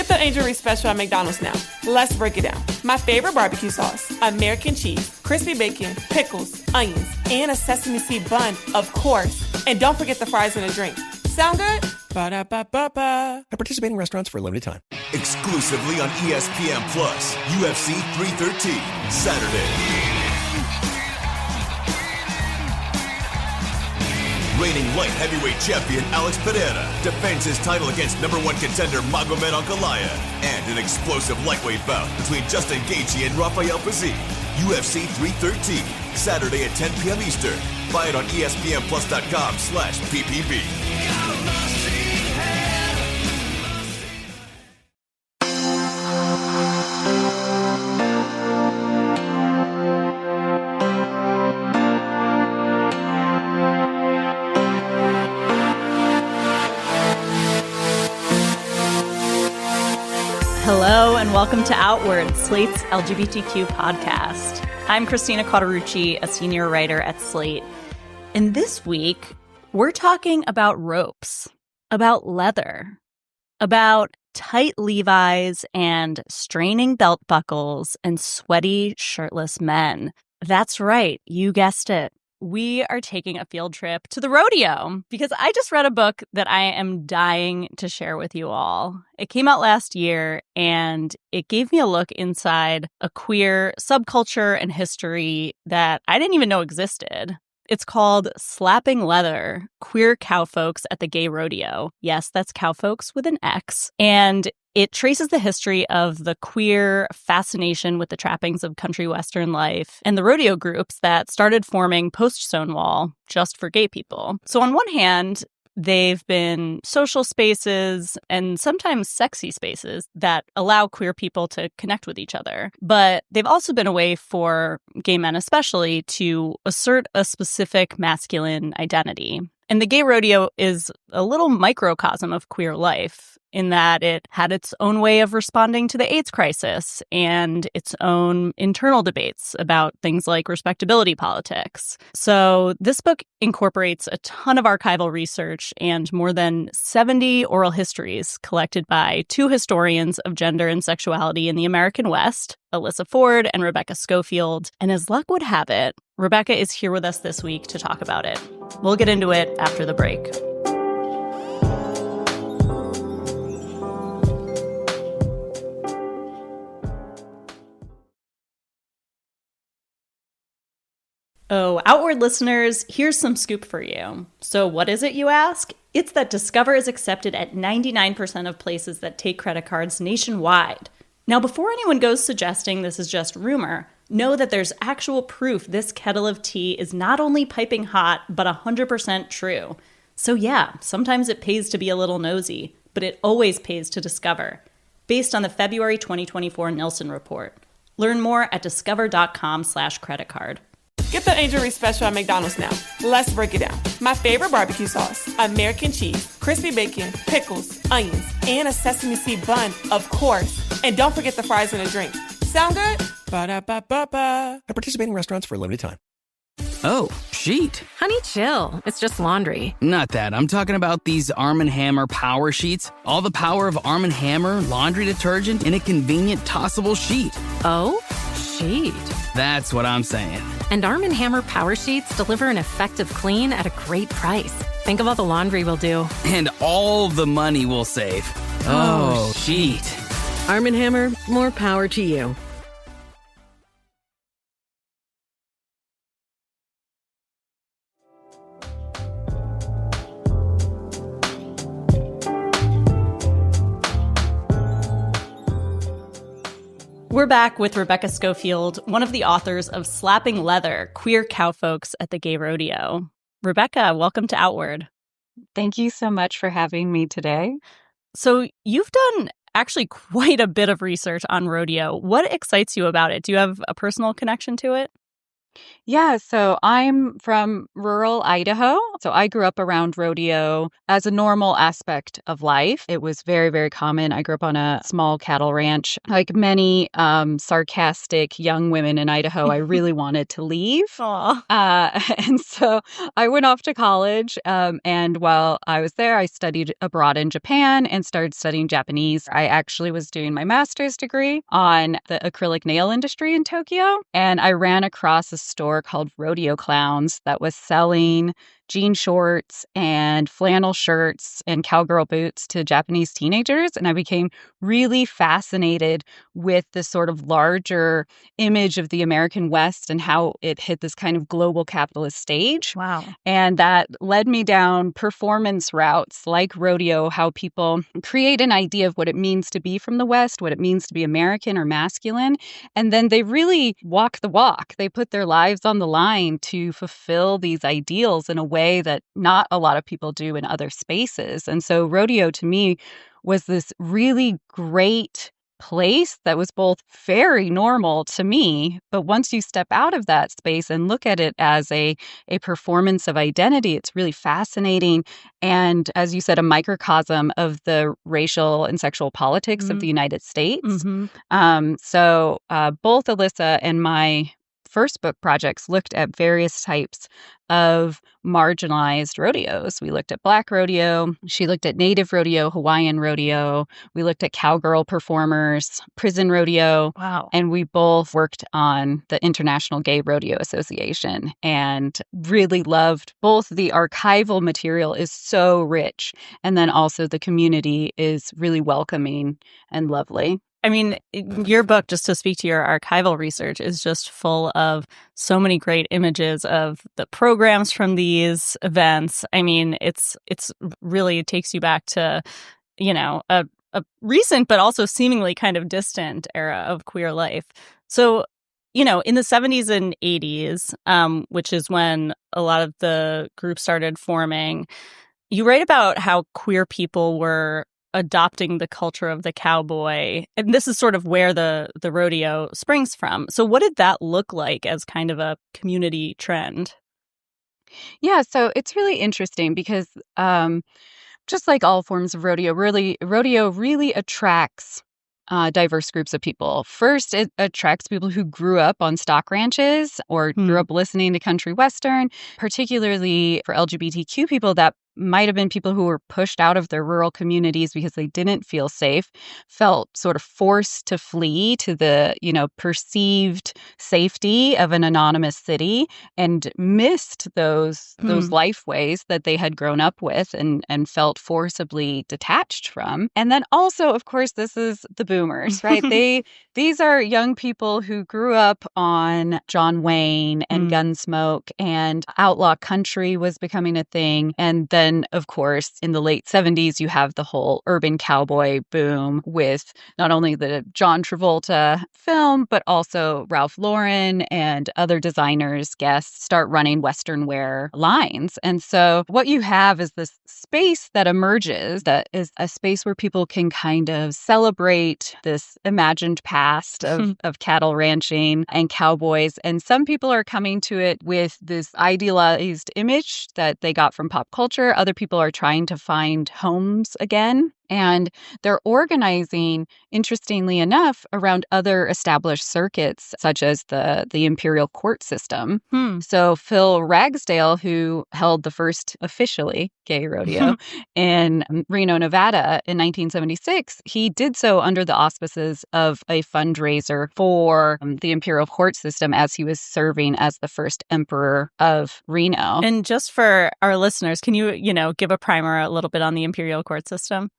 Get the Angel Reese special at McDonald's now. Let's break it down. My favorite barbecue sauce, American cheese, crispy bacon, pickles, onions, and a sesame seed bun, of course. And don't forget the fries and a drink. Sound good? Ba-da-ba-ba-ba. At participating restaurants for a limited time. Exclusively on ESPN Plus, UFC 313, Saturday. Reigning light heavyweight champion Alex Pereira defends his title against number one contender Magomed Ankalaev, and an explosive lightweight bout between Justin Gaethje and Rafael Fiziev. UFC 313, Saturday at 10 p.m. Eastern. Buy it on ESPNplus.com/PPV. Hello and welcome to Outward, Slate's LGBTQ podcast. I'm Christina Cauterucci, a senior writer at Slate. And this week, we're talking about ropes, about leather, about tight Levi's and straining belt buckles and sweaty, shirtless men. That's right, you guessed it. We are taking a field trip to the rodeo because I just read a book that I am dying to share with you all. It came out last year and it gave me a look inside a queer subculture and history that I didn't even know existed. It's called Slapping Leather, Queer Cowfolx at the Gay Rodeo. Yes, that's Cowfolx with an X. And it traces the history of the queer fascination with the trappings of country western life and the rodeo groups that started forming post-Stonewall just for gay people. So on one hand, they've been social spaces and sometimes sexy spaces that allow queer people to connect with each other. But they've also been a way for gay men especially to assert a specific masculine identity. And the Gay Rodeo is a little microcosm of queer life in that it had its own way of responding to the AIDS crisis and its own internal debates about things like respectability politics. So this book incorporates a ton of archival research and more than 70 oral histories collected by two historians of gender and sexuality in the American West, Alyssa Ford and Rebecca Scofield. And as luck would have it, Rebecca is here with us this week to talk about it. We'll get into it after the break. Oh, Outward listeners, here's some scoop for you. So what is it, you ask? It's that Discover is accepted at 99% of places that take credit cards nationwide. Now, before anyone goes suggesting this is just rumor, know that there's actual proof this kettle of tea is not only piping hot, but 100% true. So yeah, sometimes it pays to be a little nosy, but it always pays to discover. Based on the February 2024 Nielsen report. Learn more at discover.com/creditcard. Get the Angel Reese special at McDonald's now. Let's break it down. My favorite barbecue sauce, American cheese, crispy bacon, pickles, onions, and a sesame seed bun, of course. And don't forget the fries and a drink. Sound good? Ba-da-ba-ba-ba. At participating restaurants for a limited time. Oh, sheet. Honey, chill. It's just laundry. Not that. I'm talking about these Arm & Hammer Power Sheets. All the power of Arm & Hammer laundry detergent in a convenient tossable sheet. Oh, sheet. That's what I'm saying. And Arm & Hammer Power Sheets deliver an effective clean at a great price. Think of all the laundry we'll do. And all the money we'll save. Oh, sheet. Arm & Hammer, more power to you. We're back with Rebecca Scofield, one of the authors of Slapping Leather, Queer Cowfolx at the Gay Rodeo. Rebecca, welcome to Outward. Thank you so much for having me today. So you've done actually quite a bit of research on rodeo. What excites you about it? Do you have a personal connection to it? Yeah, so I'm from rural Idaho. So I grew up around rodeo as a normal aspect of life. It was very, very common. I grew up on a small cattle ranch. Like many sarcastic young women in Idaho, I really wanted to leave. Aw. And so I went off to college. And while I was there, I studied abroad in Japan and started studying Japanese. I actually was doing my master's degree on the acrylic nail industry in Tokyo. And I ran across a store called Rodeo Clowns that was selling jean shorts and flannel shirts and cowgirl boots to Japanese teenagers. And I became really fascinated with this sort of larger image of the American West and how it hit this kind of global capitalist stage. Wow. And that led me down performance routes like rodeo, how people create an idea of what it means to be from the West, what it means to be American or masculine. And then they really walk the walk. They put their lives on the line to fulfill these ideals in a way that not a lot of people do in other spaces. And so rodeo to me was this really great place that was both very normal to me, but once you step out of that space and look at it as a performance of identity, it's really fascinating. And as you said, a microcosm of the racial and sexual politics of the United States. So both Alyssa and my first book projects looked at various types of marginalized rodeos. We looked at Black rodeo. She looked at Native rodeo, Hawaiian rodeo. We looked at cowgirl performers, prison rodeo. Wow. And we both worked on the International Gay Rodeo Association and really loved both the archival material is so rich. And then also the community is really welcoming and lovely. I mean, your book, just to speak to your archival research, is just full of so many great images of the programs from these events. I mean, it's really, it takes you back to, a recent but also seemingly kind of distant era of queer life. So, in the 70s and 80s, which is when a lot of the groups started forming, you write about how queer people were adopting the culture of the cowboy. And this is sort of where the rodeo springs from. So what did that look like as kind of a community trend? Yeah, so it's really interesting because just like all forms of rodeo really attracts diverse groups of people. First, it attracts people who grew up on stock ranches or grew up listening to country western, particularly for LGBTQ people that might have been people who were pushed out of their rural communities because they didn't feel safe, felt sort of forced to flee to the, perceived safety of an anonymous city and missed those life ways that they had grown up with and felt forcibly detached from. And then also, of course, this is the boomers, right? These are young people who grew up on John Wayne and Gunsmoke, and outlaw country was becoming a thing. And then, of course, in the late 70s, you have the whole urban cowboy boom with not only the John Travolta film, but also Ralph Lauren and other designers, guests start running Western wear lines. And so what you have is this space that emerges that is a space where people can kind of celebrate this imagined past of cattle ranching and cowboys. And some people are coming to it with this idealized image that they got from pop culture. Other people are trying to find homes again. And they're organizing, interestingly enough, around other established circuits, such as the imperial court system. So Phil Ragsdale, who held the first officially gay rodeo in Reno, Nevada in 1976, he did so under the auspices of a fundraiser for the imperial court system as he was serving as the first emperor of Reno. And just for our listeners, can you, give a primer a little bit on the imperial court system?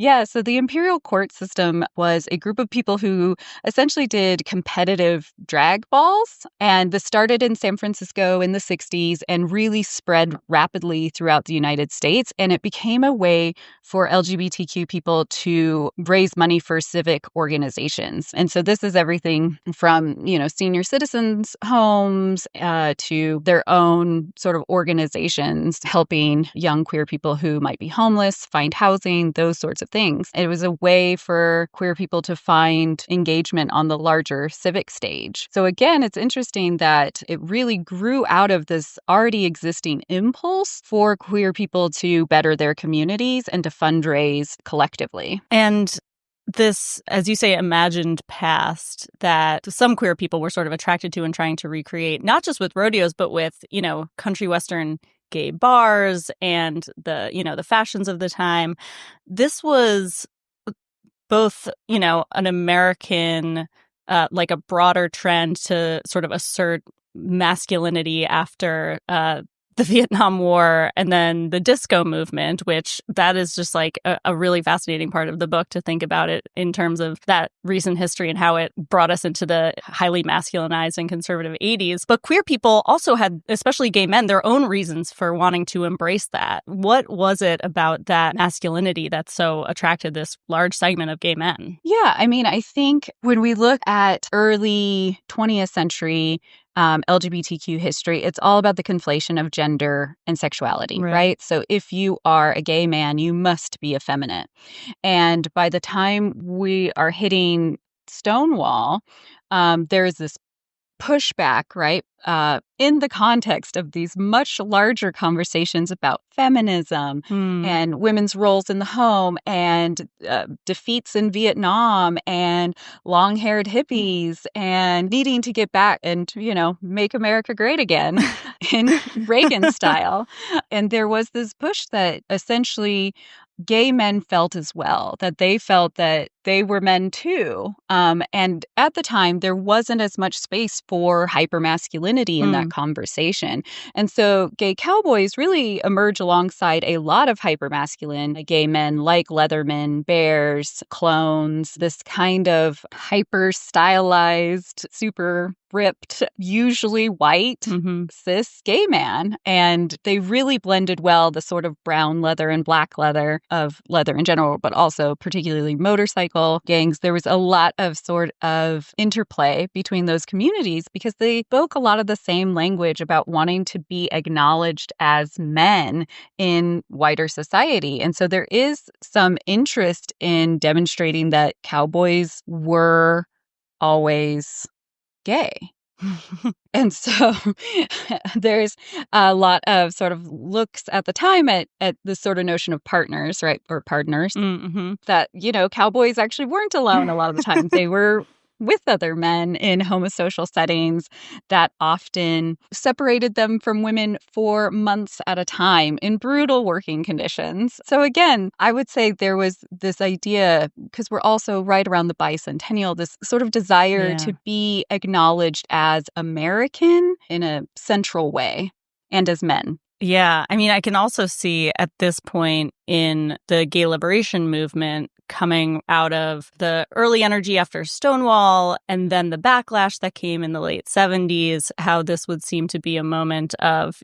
Yeah, so the imperial court system was a group of people who essentially did competitive drag balls. And this started in San Francisco in the 60s and really spread rapidly throughout the United States. And it became a way for LGBTQ people to raise money for civic organizations. And so this is everything from, senior citizens' homes to their own sort of organizations helping young queer people who might be homeless find housing, those sorts of about things. It was a way for queer people to find engagement on the larger civic stage. So again, it's interesting that it really grew out of this already existing impulse for queer people to better their communities and to fundraise collectively. And this, as you say, imagined past that some queer people were sort of attracted to and trying to recreate, not just with rodeos, but with, country western gay bars and the fashions of the time. This was both, an American, like a broader trend to sort of assert masculinity after the Vietnam War and then the disco movement, which that is just like a really fascinating part of the book to think about it in terms of that recent history and how it brought us into the highly masculinized and conservative 80s. But queer people also had, especially gay men, their own reasons for wanting to embrace that. What was it about that masculinity that so attracted this large segment of gay men? Yeah, I mean, I think when we look at early 20th century LGBTQ history, it's all about the conflation of gender and sexuality, right? So if you are a gay man, you must be effeminate. And by the time we are hitting Stonewall, there's this pushback, right? In the context of these much larger conversations about feminism and women's roles in the home and defeats in Vietnam and long-haired hippies and needing to get back and, make America great again in Reagan style. And there was this push that essentially gay men felt as well, that they felt that they were men too. And at the time, there wasn't as much space for hypermasculinity in that conversation. And so gay cowboys really emerge alongside a lot of hypermasculine gay men like Leatherman, Bears, Clones, this kind of hyper-stylized, super ripped, usually white, cis gay man. And they really blended well the sort of brown leather and black leather of leather in general, but also particularly motorcycle gangs. There was a lot of sort of interplay between those communities because they spoke a lot of the same language about wanting to be acknowledged as men in wider society. And so there is some interest in demonstrating that cowboys were always gay. And so there's a lot of sort of looks at the time at this sort of notion of partners, right? Or partners that, cowboys actually weren't alone a lot of the time. They were with other men in homosocial settings that often separated them from women for months at a time in brutal working conditions. So again, I would say there was this idea, because we're also right around the bicentennial, this sort of desire to be acknowledged as American in a central way and as men. Yeah. I mean, I can also see at this point in the gay liberation movement coming out of the early energy after Stonewall and then the backlash that came in the late 70s, how this would seem to be a moment of,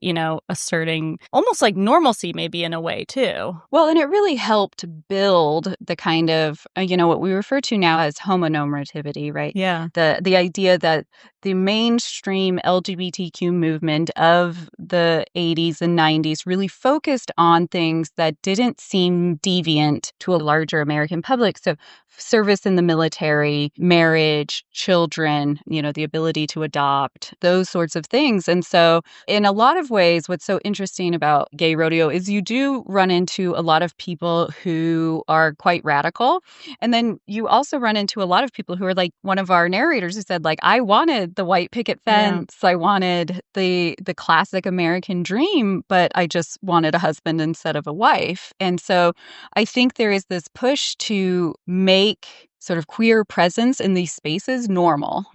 asserting almost like normalcy maybe in a way too. Well, and it really helped build the kind of, what we refer to now as homonormativity, right? Yeah. The idea that the mainstream LGBTQ movement of the 80s and 90s really focused on things that didn't seem deviant to a larger American public. So service in the military, marriage, children, the ability to adopt, those sorts of things. And so in a lot of ways, what's so interesting about Gay Rodeo is you do run into a lot of people who are quite radical. And then you also run into a lot of people who are like one of our narrators who said, like, I wanted the white picket fence. I wanted the classic American dream, but I just wanted a husband instead of a wife. And so I think there is this push to make sort of queer presence in these spaces normal,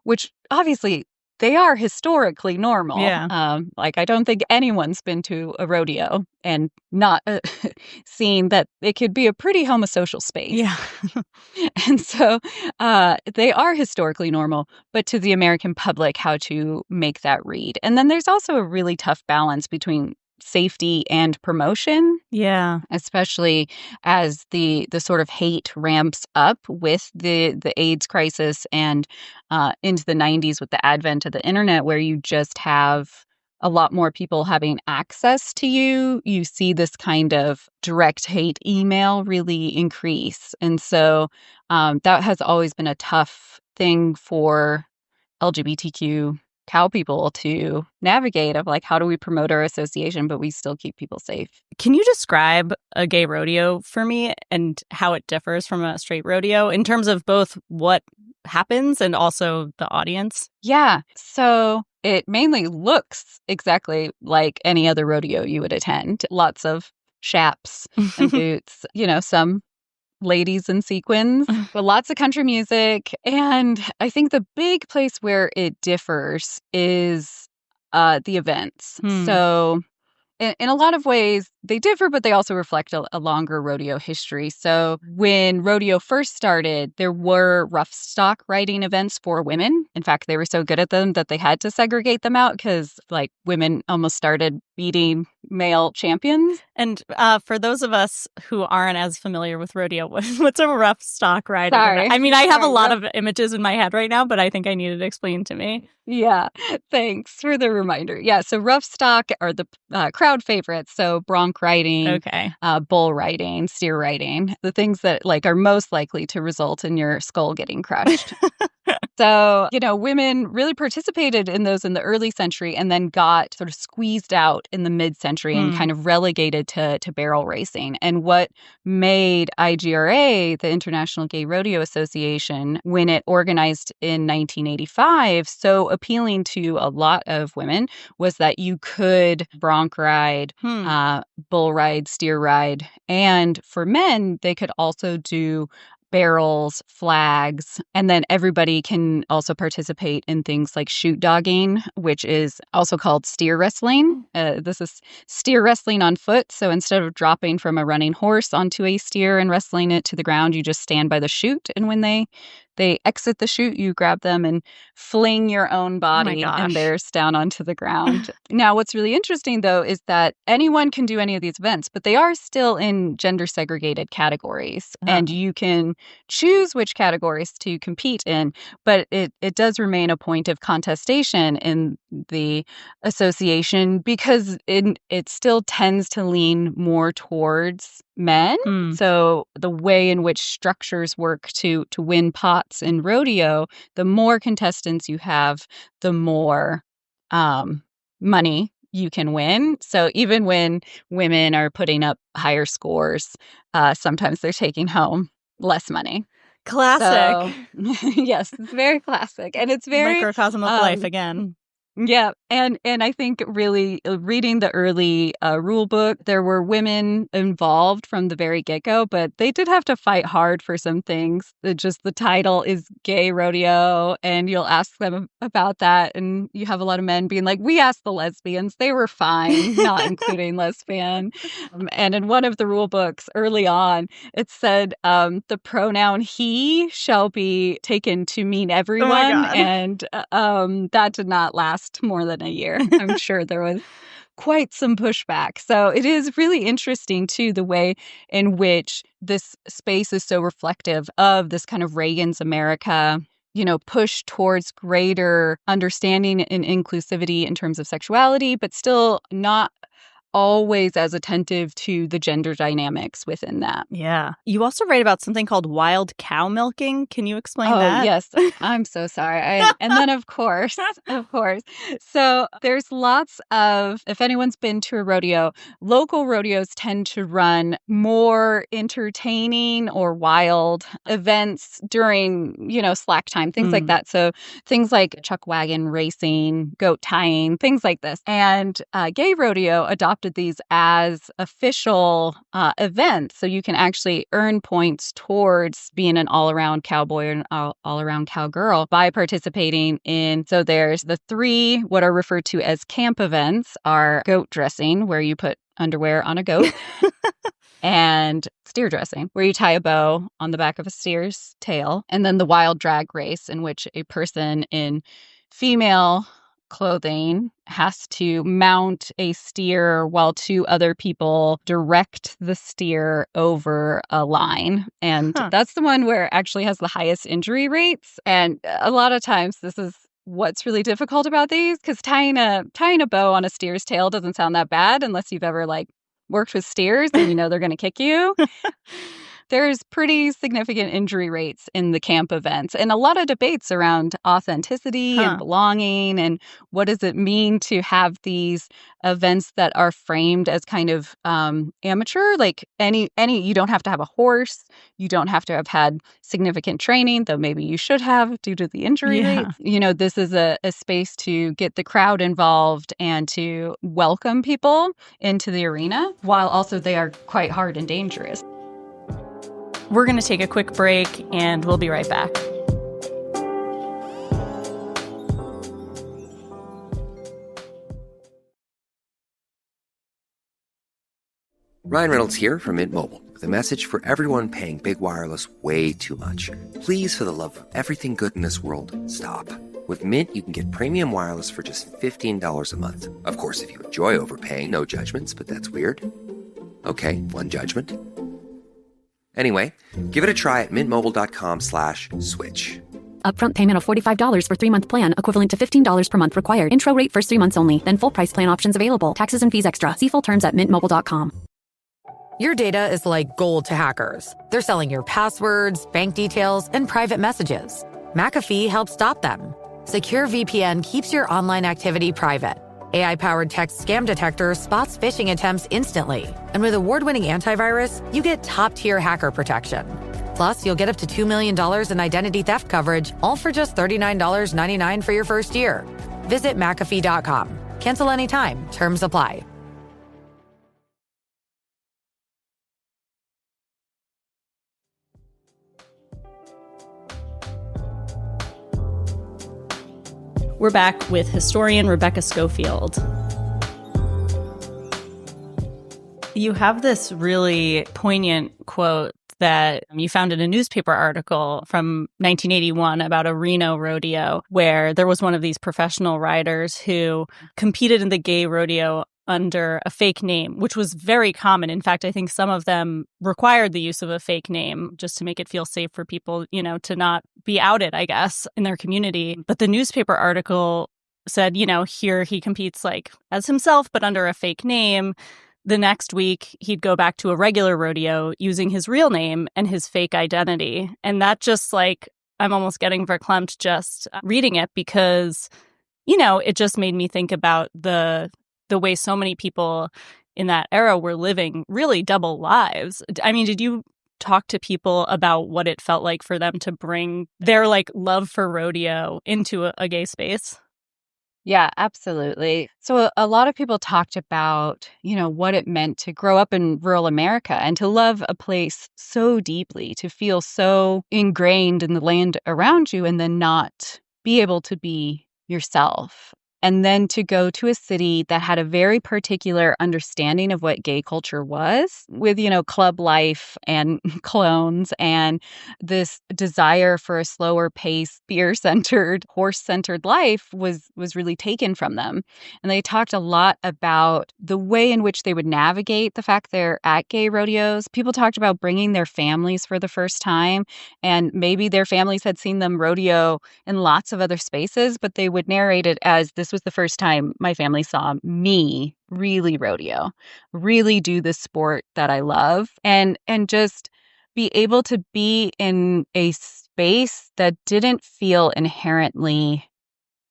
which obviously they are historically normal. Yeah. I don't think anyone's been to a rodeo and not seen that it could be a pretty homosocial space. Yeah. And so they are historically normal, but to the American public, how to make that read. And then there's also a really tough balance between safety and promotion. Yeah. Especially as the sort of hate ramps up with the AIDS crisis and into the 90s with the advent of the internet, where you just have a lot more people having access to you, you see this kind of direct hate email really increase. And so that has always been a tough thing for LGBTQ cow people to navigate, of like, how do we promote our association, but we still keep people safe? Can you describe a gay rodeo for me and how it differs from a straight rodeo in terms of both what happens and also the audience? Yeah. So it mainly looks exactly like any other rodeo you would attend. Lots of chaps and boots, some ladies in sequins, but lots of country music. And I think the big place where it differs is the events. So in a lot of ways, they differ, but they also reflect a longer rodeo history. So when rodeo first started, there were rough stock riding events for women. In fact, they were so good at them that they had to segregate them out because women almost started beating male champions. And for those of us who aren't as familiar with rodeo, what's a rough stock riding? Sorry. I mean, I have a lot of images in my head right now, but I think I need it explained to me. Yeah, thanks for the reminder. Yeah, so rough stock are the crowd favorites. So bronc riding, bull riding, steer riding, the things that are most likely to result in your skull getting crushed. So, women really participated in those in the early century and then got sort of squeezed out in the mid-century and kind of relegated to barrel racing. And what made IGRA, the International Gay Rodeo Association, when it organized in 1985, so appealing to a lot of women was that you could bronc ride, bull ride, steer ride. And for men, they could also do barrels, flags, and then everybody can also participate in things like shoot dogging, which is also called steer wrestling. This is steer wrestling on foot. So instead of dropping from a running horse onto a steer and wrestling it to the ground, you just stand by the chute. And when they exit the chute, you grab them and fling your own body and theirs down onto the ground. Now, what's really interesting, though, is that anyone can do any of these events, but they are still in gender-segregated categories. And you can choose which categories to compete in, but it does remain a point of contestation in the association because it still tends to lean more towards men. So the way in which structures work to win pots in rodeo, the more contestants you have, the more money you can win. So even when women are putting up higher scores, sometimes they're taking home less money. Classic. So, yes, it's very classic. And it's very microcosm of life again. Yeah. And I think really reading the early rule book, there were women involved from the very get-go, but they did have to fight hard for some things. Just the title is Gay Rodeo, and you'll ask them about that. And you have a lot of men being like, we asked the lesbians. They were fine, not including lesbian. And in one of the rule books early on, it said the pronoun he shall be taken to mean everyone. And that did not last more than a year. I'm sure there was quite some pushback. So it is really interesting, too, the way in which this space is so reflective of this kind of Reagan's America, push towards greater understanding and inclusivity in terms of sexuality, but still not always as attentive to the gender dynamics within that. Yeah. You also write about something called wild cow milking. Can you explain that? Oh, yes. I'm so sorry. And then, of course. So there's lots of, if anyone's been to a rodeo, local rodeos tend to run more entertaining or wild events during, slack time, things like that. So things like chuck wagon racing, goat tying, things like this. And Gay Rodeo adopted these as official events. So you can actually earn points towards being an all-around cowboy or an all-around cowgirl by participating in. So there's the three, what are referred to as camp events, are goat dressing, where you put underwear on a goat, and steer dressing, where you tie a bow on the back of a steer's tail, and then the wild drag race, in which a person in female clothing has to mount a steer while two other people direct the steer over a line. And that's the one where it actually has the highest injury rates. And a lot of times this is what's really difficult about these, because tying a bow on a steer's tail doesn't sound that bad unless you've ever worked with steers and you know they're going to kick you. There's pretty significant injury rates in the camp events and a lot of debates around authenticity and belonging and what does it mean to have these events that are framed as kind of amateur. Like any you don't have to have a horse, you don't have to have had significant training, though maybe you should have due to the injury rates. You know, this is a space to get the crowd involved and to welcome people into the arena, while also they are quite hard and dangerous. We're going to take a quick break, and we'll be right back. Ryan Reynolds here from Mint Mobile with a message for everyone paying big wireless way too much. Please, for the love of everything good in this world, stop. With Mint, you can get premium wireless for just $15 a month. Of course, if you enjoy overpaying, no judgments, but that's weird. Okay, one judgment. Anyway, give it a try at mintmobile.com/switch. Upfront payment of $45 for 3-month plan, equivalent to $15 per month required. Intro rate first 3 months only, then full price plan options available. Taxes and fees extra. See full terms at mintmobile.com. Your data is like gold to hackers. They're selling your passwords, bank details, and private messages. McAfee helps stop them. Secure VPN keeps your online activity private. AI-powered text scam detector spots phishing attempts instantly. And with award-winning antivirus, you get top-tier hacker protection. Plus, you'll get up to $2 million in identity theft coverage, all for just $39.99 for your first year. Visit McAfee.com. Cancel anytime. Terms apply. We're back with historian Rebecca Scofield. You have this really poignant quote that you found in a newspaper article from 1981 about a Reno rodeo, where there was one of these professional riders who competed in the Gay Rodeo under a fake name, which was very common. In fact, I think some of them required the use of a fake name just to make it feel safe for people, you know, to not be outed, I guess, in their community. But the newspaper article said, you know, here he competes as himself, but under a fake name. The next week, he'd go back to a regular rodeo using his real name and his fake identity. And that just I'm almost getting verklempt just reading it because, you know, it just made me think about the way so many people in that era were living really double lives. I mean, did you talk to people about what it felt like for them to bring their love for rodeo into a gay space? Yeah, absolutely. So a lot of people talked about, you know, what it meant to grow up in rural America and to love a place so deeply, to feel so ingrained in the land around you and then not be able to be yourself. And then to go to a city that had a very particular understanding of what gay culture was, with, you know, club life and clones and this desire for a slower pace, beer-centered, horse-centered life was really taken from them. And they talked a lot about the way in which they would navigate the fact they're at gay rodeos. People talked about bringing their families for the first time, and maybe their families had seen them rodeo in lots of other spaces, but they would narrate it as, this was the first time my family saw me really rodeo, really do the sport that I love, and just be able to be in a space that didn't feel inherently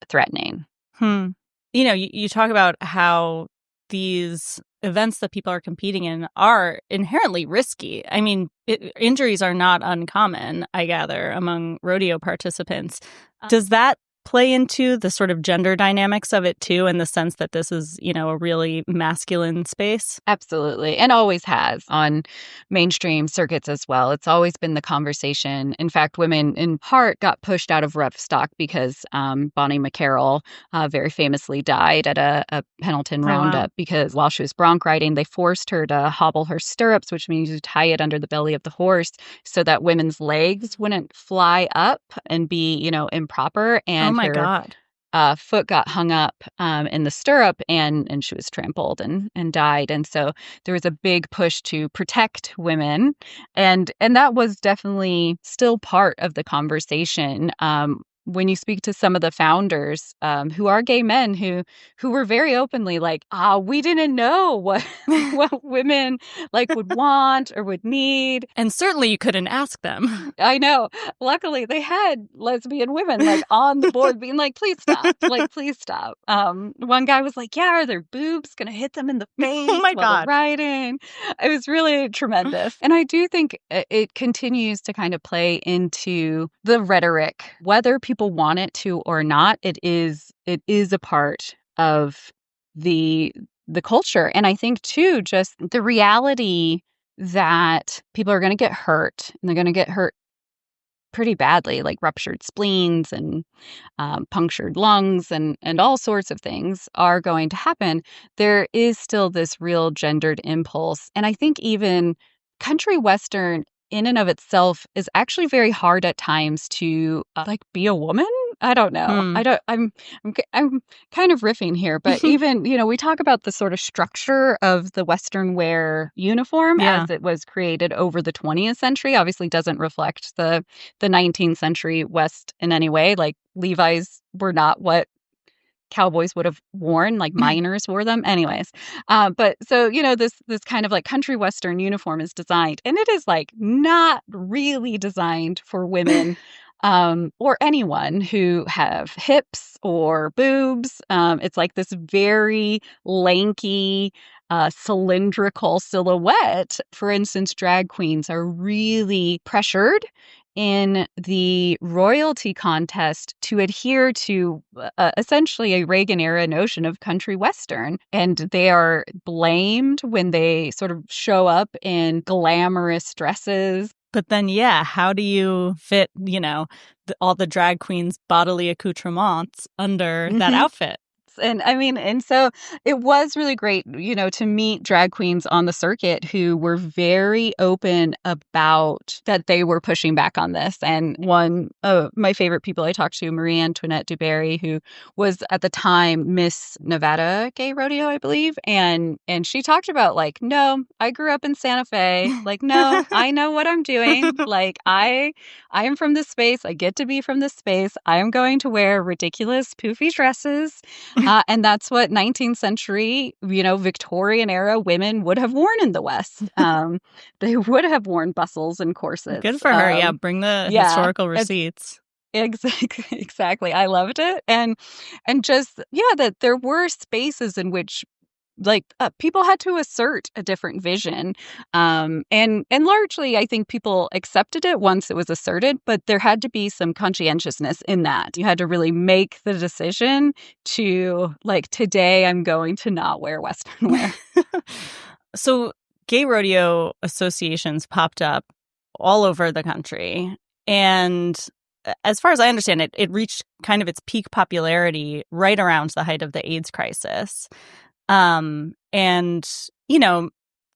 threatening. You know, you talk about how these events that people are competing in are inherently risky. I mean, injuries are not uncommon, I gather, among rodeo participants. Does that play into the sort of gender dynamics of it too, in the sense that this is, you know, a really masculine space? Absolutely. And always has on mainstream circuits as well. It's always been the conversation. In fact, women in part got pushed out of rough stock because Bonnie McCarroll very famously died at a Pendleton roundup because while she was bronc riding, they forced her to hobble her stirrups, which means you tie it under the belly of the horse so that women's legs wouldn't fly up and be, you know, improper. And oh my God. Foot got hung up in the stirrup and she was trampled and died. And so there was a big push to protect women. And that was definitely still part of the conversation when you speak to some of the founders who are gay men who were very openly like, we didn't know what what women like would want or would need. And certainly you couldn't ask them. I know. Luckily, they had lesbian women like on the board being like, please stop. Like, please stop. One guy was like, yeah, are their boobs going to hit them in the face Oh my while God. they're riding? It was really tremendous. And I do think it continues to kind of play into the rhetoric, whether people want it to or not. It is a part of the culture. And I think, too, just the reality that people are going to get hurt, and they're going to get hurt pretty badly, like ruptured spleens and punctured lungs and all sorts of things are going to happen. There is still this real gendered impulse. And I think even country western in and of itself is actually very hard at times to like be a woman. I don't know. I'm kind of riffing here, but even, we talk about the sort of structure of the Western wear uniform as it was created over the 20th century. Obviously doesn't reflect the 19th century West in any way. Like Levi's were not what cowboys would have worn, like miners wore them anyways. But so, this kind of like country Western uniform is designed, and it is like not really designed for women or anyone who have hips or boobs. It's like this very lanky, cylindrical silhouette. For instance, drag queens are really pressured in the royalty contest to adhere to essentially a Reagan-era notion of country Western. And they are blamed when they sort of show up in glamorous dresses. But then, how do you fit, all the drag queens' bodily accoutrements under that outfit? And so it was really great, to meet drag queens on the circuit who were very open about that they were pushing back on this. And one of my favorite people I talked to, Marie Antoinette Dubarry, who was at the time Miss Nevada Gay Rodeo, I believe. And she talked about like, no, I grew up in Santa Fe. Like, no, I know what I'm doing. Like, I am from this space. I get to be from this space. I am going to wear ridiculous poofy dresses. And that's what 19th century, Victorian era women would have worn in the West. They would have worn bustles and corsets. Good for her. Yeah, bring the historical receipts. Exactly. I loved it. And just, that there were spaces in which people had to assert a different vision. And largely, I think people accepted it once it was asserted, but there had to be some conscientiousness in that. You had to really make the decision to, like, today I'm going to not wear Western wear. So gay rodeo associations popped up all over the country. And as far as I understand it, it reached kind of its peak popularity right around the height of the AIDS crisis. And,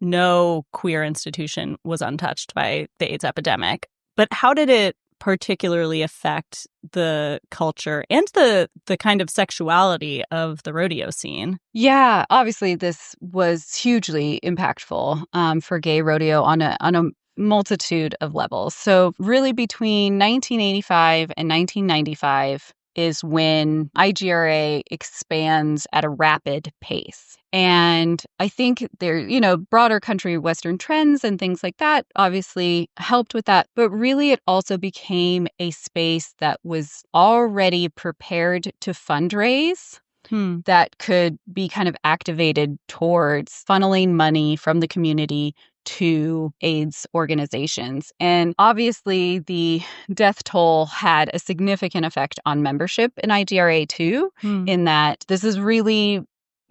no queer institution was untouched by the AIDS epidemic. But how did it particularly affect the culture and the kind of sexuality of the rodeo scene? Yeah, obviously this was hugely impactful for gay rodeo on a multitude of levels. So really between 1985 and 1995 is when IGRA expands at a rapid pace. And I think there, broader country Western trends and things like that obviously helped with that. But really, it also became a space that was already prepared to fundraise that could be kind of activated towards funneling money from the community to AIDS organizations. And obviously, the death toll had a significant effect on membership in IGRA too, in that this is really,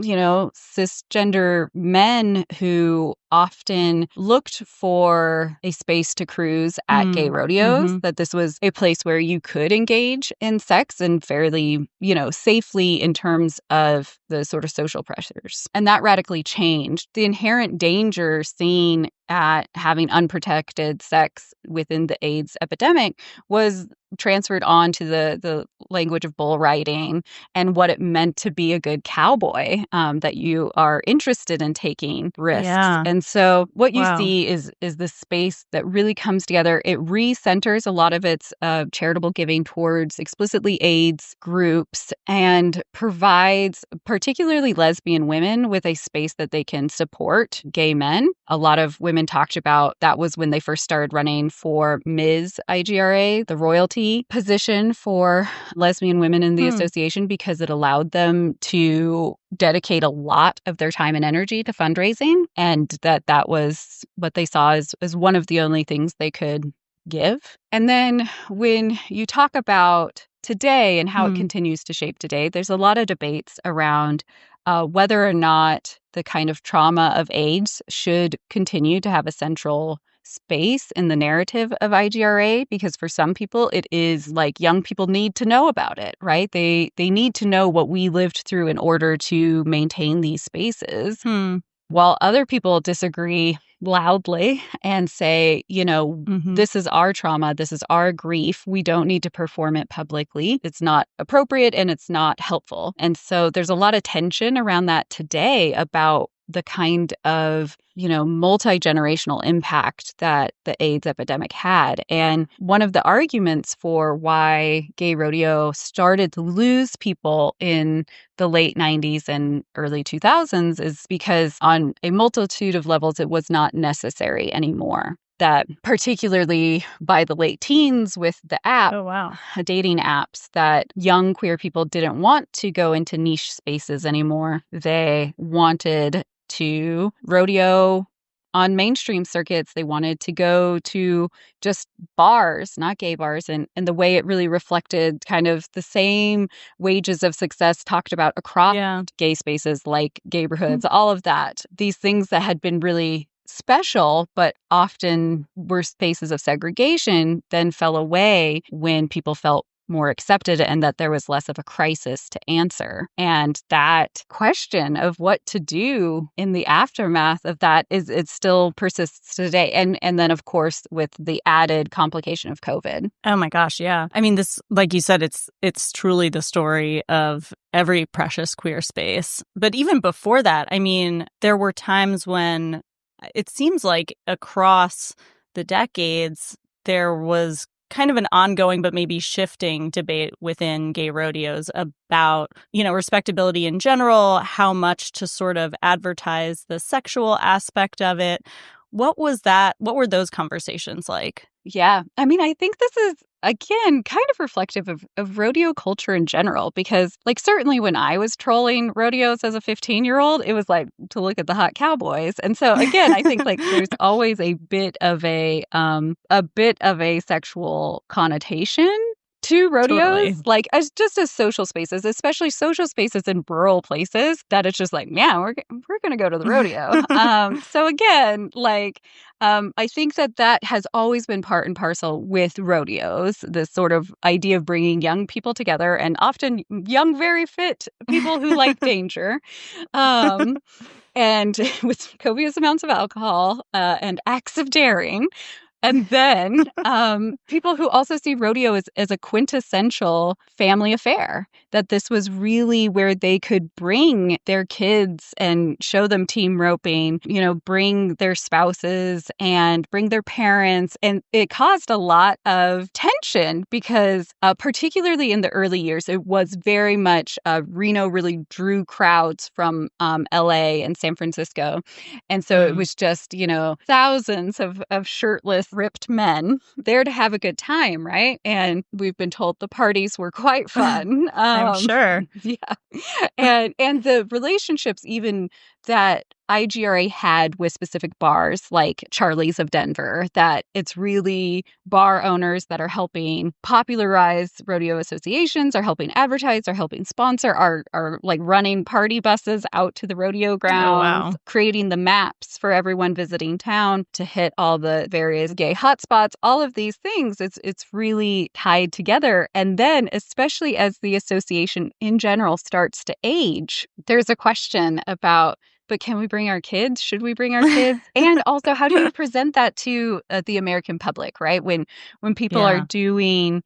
cisgender men who often looked for a space to cruise at gay rodeos, that this was a place where you could engage in sex and fairly, safely in terms of the sort of social pressures. And that radically changed. The inherent danger seen at having unprotected sex within the AIDS epidemic was transferred on to the language of bull riding and what it meant to be a good cowboy, that you are interested in taking risks. Yeah. And so what you Wow. see is this space that really comes together. It recenters a lot of its charitable giving towards explicitly AIDS groups and provides particularly lesbian women with a space that they can support gay men. A lot of women talked about that was when they first started running for Ms. IGRA, the royalty position for lesbian women in the association, because it allowed them to dedicate a lot of their time and energy to fundraising, and that was what they saw as one of the only things they could give. And then when you talk about today and how it continues to shape today, there's a lot of debates around whether or not the kind of trauma of AIDS should continue to have a central space in the narrative of IGRA, because for some people it is like young people need to know about it, right? They need to know what we lived through in order to maintain these spaces. While other people disagree loudly and say, this is our trauma, this is our grief, we don't need to perform it publicly. It's not appropriate and it's not helpful. And so there's a lot of tension around that today about the kind of, multi-generational impact that the AIDS epidemic had. And one of the arguments for why Gay Rodeo started to lose people in the late 90s and early 2000s is because on a multitude of levels, it was not necessary anymore. That particularly by the late teens with the app, dating apps, that young queer people didn't want to go into niche spaces anymore. They wanted to rodeo on mainstream circuits. They wanted to go to just bars, not gay bars. And the way it really reflected kind of the same wages of success talked about across gay spaces like gayborhoods, all of that. These things that had been really special, but often were spaces of segregation, then fell away when people felt more accepted and that there was less of a crisis to answer. And that question of what to do in the aftermath of that it still persists today. And then, of course, with the added complication of COVID. Oh my gosh, yeah. I mean, this, like you said, it's truly the story of every precious queer space. But even before that, I mean, there were times when it seems like across the decades, there was kind of an ongoing but maybe shifting debate within gay rodeos about, respectability in general, how much to sort of advertise the sexual aspect of it. What was that? What were those conversations like? Yeah. I mean, I think this is, again, kind of reflective of rodeo culture in general, because certainly when I was trolling rodeos as a 15-year-old, it was to look at the hot cowboys. And so again, I think there's always a bit of a sexual connotation to rodeos, as social spaces, especially social spaces in rural places, that it's just we're going to go to the rodeo. So again, I think that has always been part and parcel with rodeos, this sort of idea of bringing young people together, and often young, very fit people who like danger. And with copious amounts of alcohol and acts of daring. And then people who also see rodeo as a quintessential family affair, that this was really where they could bring their kids and show them team roping, bring their spouses and bring their parents. And it caused a lot of tension because particularly in the early years, it was very much Reno really drew crowds from LA and San Francisco. And so it was just, thousands of shirtless, ripped men there to have a good time, right? And we've been told the parties were quite fun. I'm sure. Yeah. And the relationships even that IGRA had with specific bars like Charlie's of Denver, that it's really bar owners that are helping popularize rodeo associations, are helping advertise, are helping sponsor, are running party buses out to the rodeo grounds, creating the maps for everyone visiting town to hit all the various gay hotspots, all of these things. It's really tied together. And then, especially as the association in general starts to age, there's a question about, but can we bring our kids? Should we bring our kids? And also, how do you present that to the American public, right? When people are doing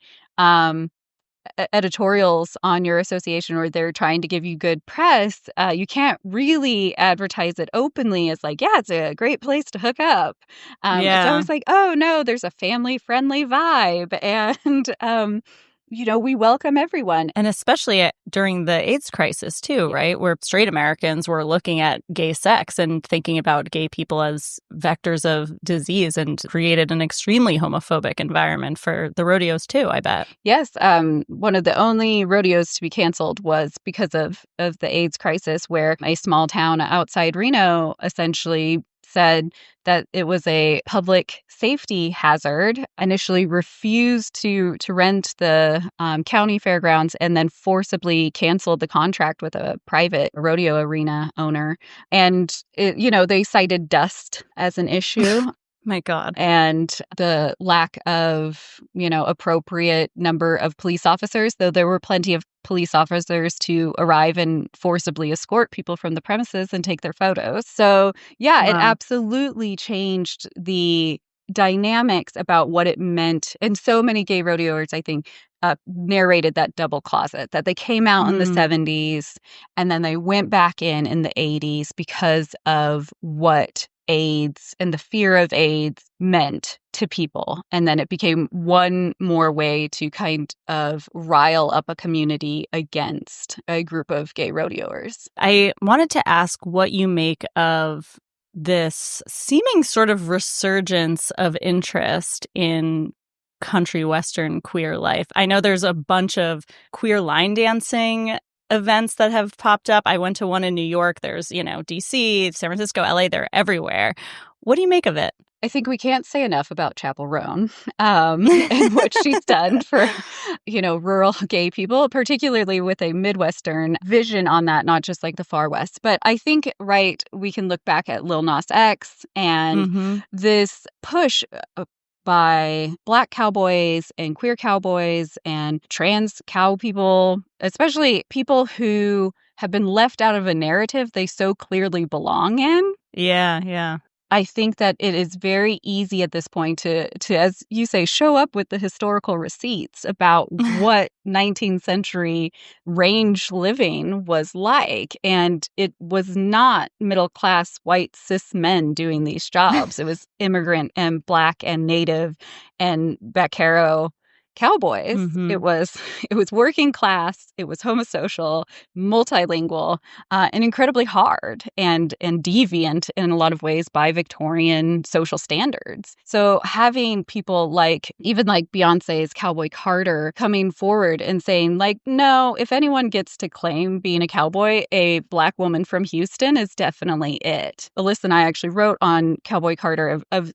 editorials on your association, or they're trying to give you good press, you can't really advertise it openly as like, yeah, it's a great place to hook up. It's always like, oh, no, there's a family-friendly vibe. And, we welcome everyone. And especially during the AIDS crisis, too, right? Where straight Americans were looking at gay sex and thinking about gay people as vectors of disease, and created an extremely homophobic environment for the rodeos, too, I bet. Yes. One of the only rodeos to be canceled was because of the AIDS crisis, where a small town outside Reno essentially said that it was a public safety hazard, initially refused to rent the county fairgrounds, and then forcibly canceled the contract with a private rodeo arena owner. And, they cited dust as an issue. My God. And the lack of, appropriate number of police officers, though there were plenty of police officers to arrive and forcibly escort people from the premises and take their photos. So, yeah, It absolutely changed the dynamics about what it meant. And so many gay rodeoers, I think, narrated that double closet, that they came out in the 70s and then they went back in the 80s because of what AIDS and the fear of AIDS meant to people. And then it became one more way to kind of rile up a community against a group of gay rodeoers. I wanted to ask what you make of this seeming sort of resurgence of interest in country western queer life. I know there's a bunch of queer line dancing events that have popped up. I went to one in New York. There's, DC, San Francisco, LA, they're everywhere. What do you make of it? I think we can't say enough about Chapel Roan and what she's done for, rural gay people, particularly with a Midwestern vision on that, not just like the far West. But I think, we can look back at Lil Nas X and this push by Black cowboys and queer cowboys and trans cow people, especially people who have been left out of a narrative they so clearly belong in. Yeah. I think that it is very easy at this point to, as you say, show up with the historical receipts about what 19th century range living was like. And it was not middle-class white cis men doing these jobs. It was immigrant and Black and Native and vaquero cowboys. It was working class, it was homosocial, multilingual, and incredibly hard and deviant in a lot of ways by Victorian social standards. So having people even like Beyonce's Cowboy Carter coming forward and saying no, if anyone gets to claim being a cowboy, a Black woman from Houston is definitely it. Alyssa and I actually wrote on Cowboy Carter of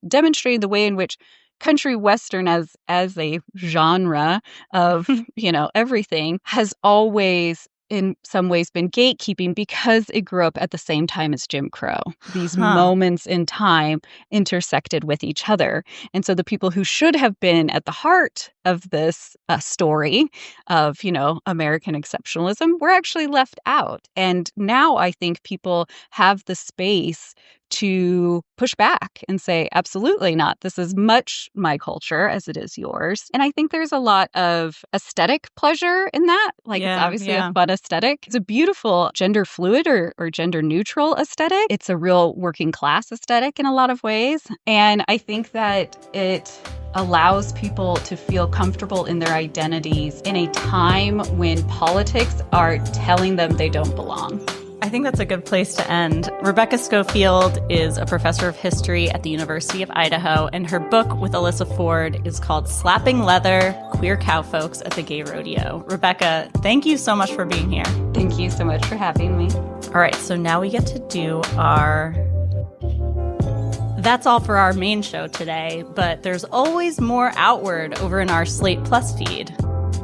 demonstrating the way in which country western as a genre of, everything has always in some ways been gatekeeping because it grew up at the same time as Jim Crow. These moments in time intersected with each other. And so the people who should have been at the heart of this story of, American exceptionalism were actually left out. And now I think people have the space to push back and say, absolutely not. This is much my culture as it is yours. And I think there's a lot of aesthetic pleasure in that. It's obviously a fun aesthetic. It's a beautiful gender fluid or gender neutral aesthetic. It's a real working class aesthetic in a lot of ways. And I think that it allows people to feel comfortable in their identities in a time when politics are telling them they don't belong. I think that's a good place to end. Rebecca Scofield is a professor of history at the University of Idaho, and her book with Alyssa Ford is called Slapping Leather, Queer Cowfolx at the Gay Rodeo. Rebecca, thank you so much for being here. Thank you so much for having me. All right, so now we get to do our... That's all for our main show today, but there's always more Outward over in our Slate Plus feed.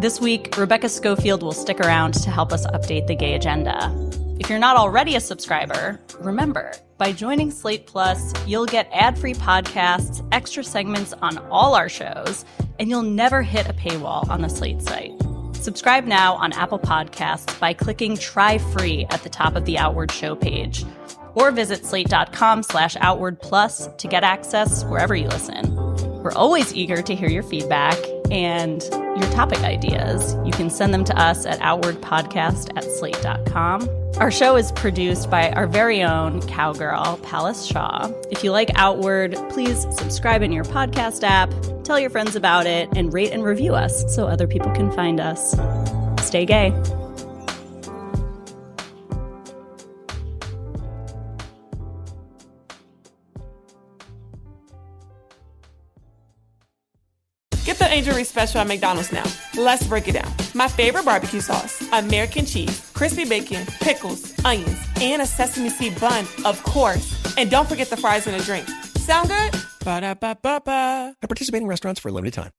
This week, Rebecca Scofield will stick around to help us update the gay agenda. If you're not already a subscriber, remember, by joining Slate Plus, you'll get ad-free podcasts, extra segments on all our shows, and you'll never hit a paywall on the Slate site. Subscribe now on Apple Podcasts by clicking Try Free at the top of the Outward show page, or visit slate.com/outwardplus to get access wherever you listen. We're always eager to hear your feedback and your topic ideas. You can send them to us at outwardpodcast@slate.com. Our show is produced by our very own cowgirl, Palace Shaw. If you like Outward, please subscribe in your podcast app, tell your friends about it, and rate and review us so other people can find us. Stay gay. Get the Angel Reese special at McDonald's now. Let's break it down. My favorite barbecue sauce, American cheese, crispy bacon, pickles, onions, and a sesame seed bun, of course. And don't forget the fries and a drink. Sound good? Ba-da-ba-ba-ba. At participating restaurants for a limited time.